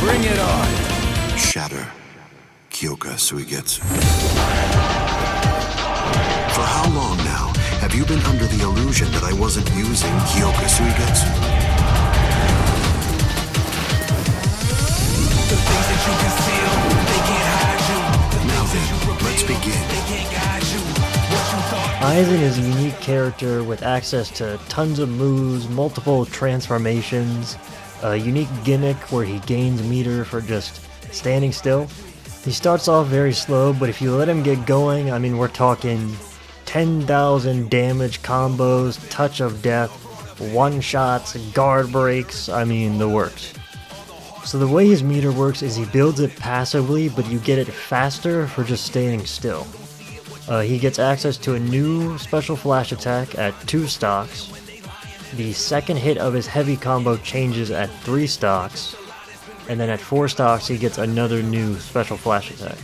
Bring it on! Shatter. Kyoka Suigetsu. For how long now have you been under the illusion that I wasn't using Kyoka Suigetsu? The things that you conceal, they can't hide you. Now then, let's begin. They can't guide you. What you thought. Aizen is a unique character with access to tons of moves, multiple transformations, a unique gimmick where he gains meter for just standing still. He starts off very slow, but if you let him get going, I mean, we're talking 10,000 damage combos, touch of death, one-shots, guard breaks, I mean, the works. So the way his meter works is he builds it passively, but you get it faster for just staying still. He gets access to a new special flash attack at 2 stocks. The second hit of his heavy combo changes at 3 stocks. And then at 4 stocks he gets another new special flash attack.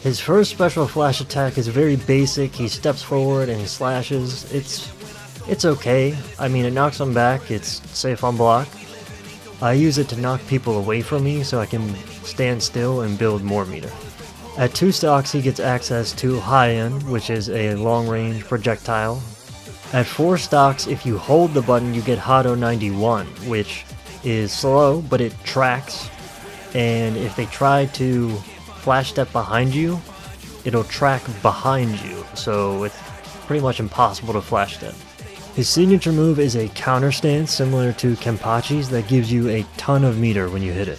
His first special flash attack is very basic. He steps forward and he slashes. It's okay. I mean, it knocks him back. It's safe on block. I use it to knock people away from me so I can stand still and build more meter. At 2 stocks he gets access to Heian, which is a long-range projectile. At 4 stocks, if you hold the button, you get Hado 91, which is slow, but it tracks. And if they try to flash step behind you, it'll track behind you, so it's pretty much impossible to flash step. His signature move is a counter stance similar to Kenpachi's that gives you a ton of meter when you hit it.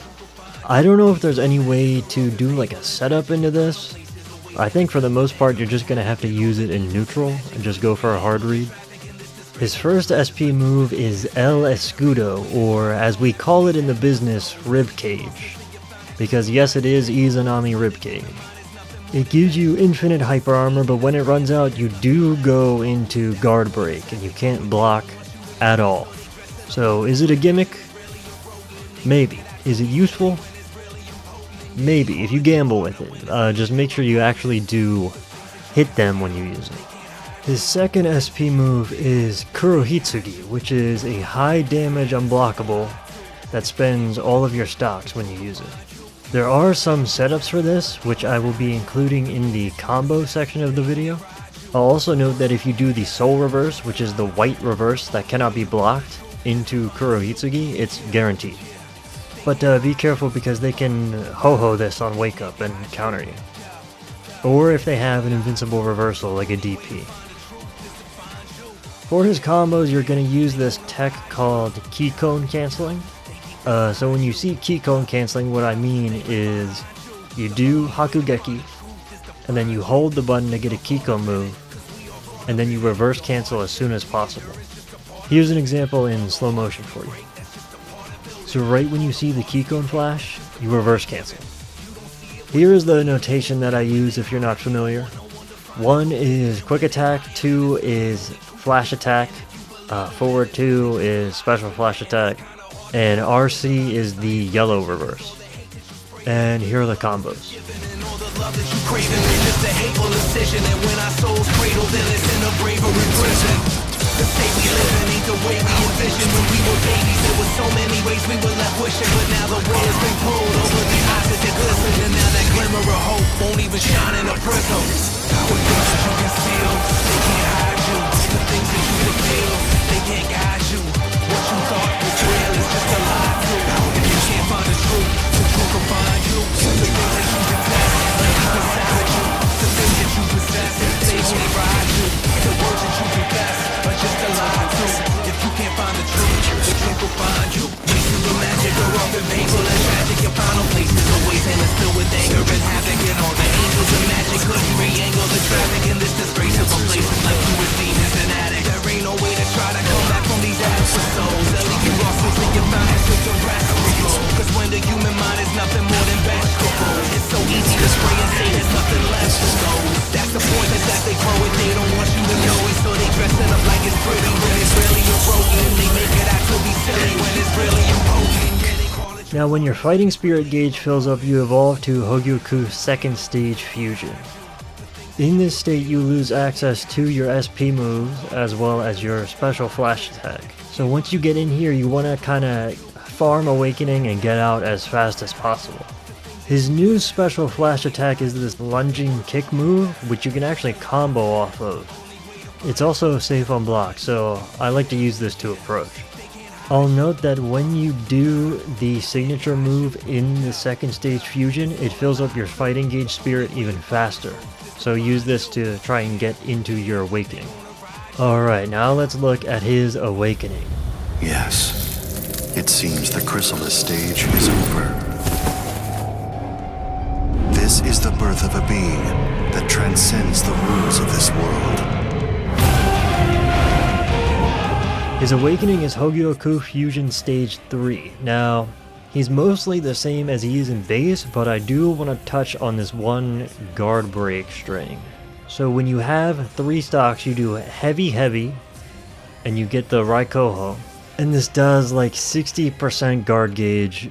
I don't know if there's any way to do like a setup into this. I think for the most part you're just going to have to use it in neutral and just go for a hard read. His first SP move is El Escudo, or as we call it in the business, Ribcage. Because yes, it is Izanami Ribcage. It gives you infinite hyper armor, but when it runs out, you do go into guard break, and you can't block at all. So, is it a gimmick? Maybe. Is it useful? Maybe, if you gamble with it. Just make sure you actually do hit them when you use it. His second SP move is Kurohitsugi, which is a high damage unblockable that spends all of your stocks when you use it. There are some setups for this, which I will be including in the combo section of the video. I'll also note that if you do the soul reverse, which is the white reverse that cannot be blocked, into Kurohitsugi, it's guaranteed. But be careful because they can ho-ho this on wake up and counter you. Or if they have an invincible reversal like a DP. For his combos, you're going to use this tech called Kikon Cancelling. So when you see Kikon Cancelling, what I mean is you do Hakugeki, and then you hold the button to get a Kikon move, and then you reverse cancel as soon as possible. Here's an example in slow motion for you. So right when you see the Kikon flash, you reverse cancel. Here is the notation that I use if you're not familiar. 1 is quick attack, 2 is flash attack, forward 2 is special flash attack, and RC is the yellow reverse. And here are the combos. The state we live in ain't the way we envisioned when we were babies. There was so many ways we were left wishing, but now the world has been pulled over the eyes that glisten, and now that glimmer of hope won't even shine in a prism. What things that you conceal, they can't hide you. The things that you can feel, they can't guide you. What you thought was real is just a lie too. If you can't find the truth will find you. The things that you detest, they can savage you. The things that you possess, they only ride you. The words that you confess are just a lie too. If you can't find the truth will find you. Places of magic are often painful and tragic. Your final place is always endless, filled with anger and havoc. And all the angels of magic couldn't re-angle the traffic in this disgrace of a place like you with demons and addicts. There ain't no way to try to come back from these episodes. They'll leave you lost until you find that switch of radical. Cause when the human mind is nothing more than vegetable, it's so easy to spray and say there's nothing left to go. That's the point, is that they grow it, they don't want you to know it. So they dress it up like it's pretty when it's really a broken. They make it out to be silly when it's really important. Now when your fighting spirit gauge fills up, you evolve to Hogyoku second stage fusion. In this state you lose access to your SP moves as well as your special flash attack. So once you get in here, you want to kind of farm Awakening and get out as fast as possible. His new special flash attack is this lunging kick move, which you can actually combo off of. It's also safe on block, so I like to use this to approach. I'll note that when you do the signature move in the second stage fusion, it fills up your fighting gauge spirit even faster. So use this to try and get into your Awakening. Alright, now let's look at his Awakening. Yes, it seems the Chrysalis stage is over. This is the birth of a being that transcends the rules of this world. His Awakening is Hogyoku Fusion Stage 3. Now, he's mostly the same as he is in base, but I do want to touch on this one guard break string. So when you have 3 stocks, you do heavy, and you get the Raikoho. And this does like 60% guard gauge.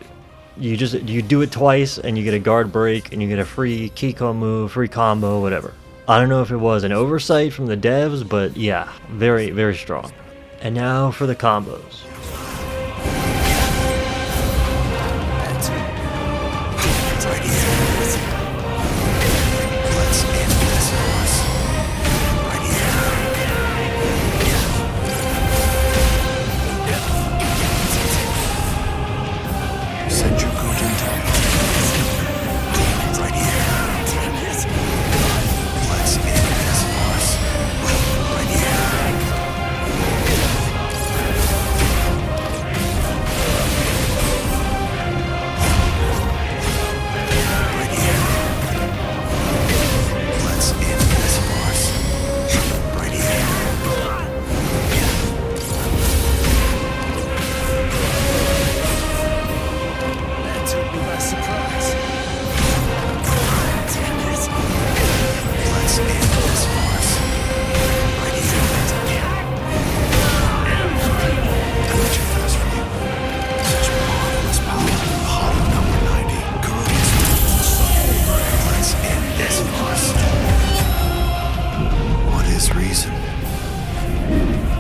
You do it twice, and you get a guard break, and you get a free Kikon move, free combo, whatever. I don't know if it was an oversight from the devs, but yeah, very, very strong. And now for the combos.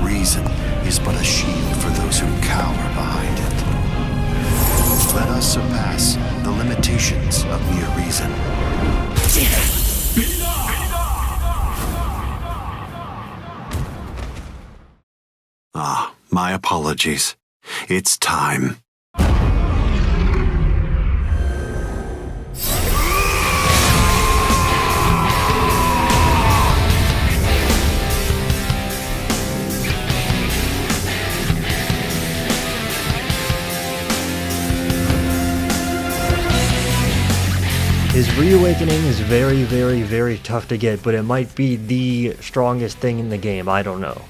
Reason is but a shield for those who cower behind it. Let us surpass the limitations of mere reason. Ah, my apologies. It's time. His Reawakening is very, very tough to get, but it might be the strongest thing in the game, I don't know.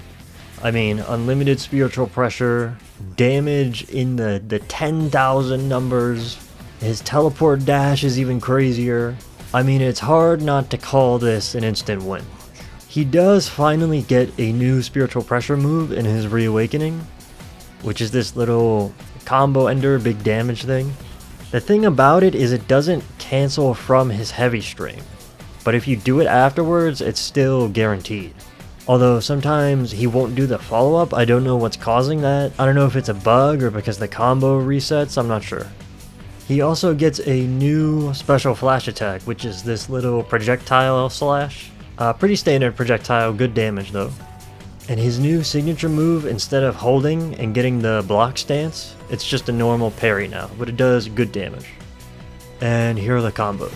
I mean, unlimited spiritual pressure, damage in the 10,000 numbers, his teleport dash is even crazier. I mean, it's hard not to call this an instant win. He does finally get a new spiritual pressure move in his Reawakening, which is this little combo ender big damage thing. The thing about it is it doesn't cancel from his heavy stream, but if you do it afterwards, it's still guaranteed. Although sometimes he won't do the follow-up, I don't know what's causing that. I don't know if it's a bug or because the combo resets, I'm not sure. He also gets a new special flash attack, which is this little projectile slash. Pretty standard projectile, good damage though. And his new signature move, instead of holding and getting the block stance, it's just a normal parry now, but it does good damage. And here are the combos.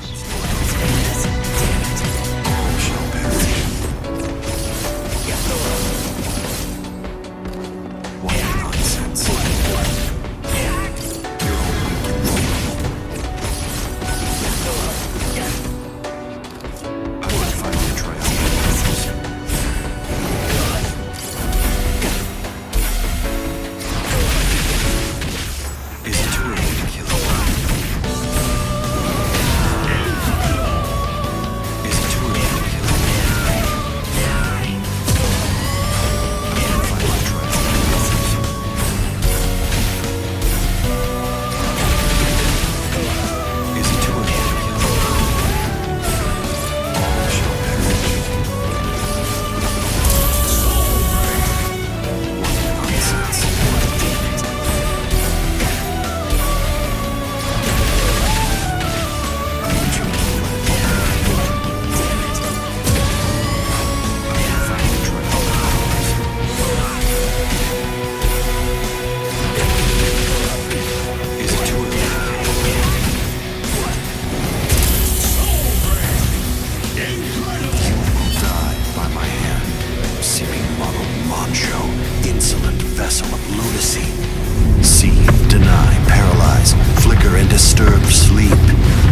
undisturbed sleep,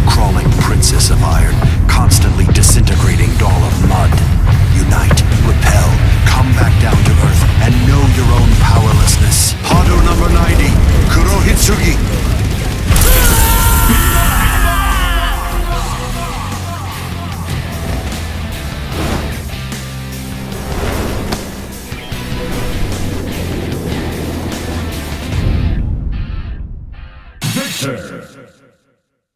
crawling princess of iron, constantly disintegrating doll of mud. Unite, repel, come back down to earth, and know your own powerlessness. Hado number 90, Kurohitsugi. Victor!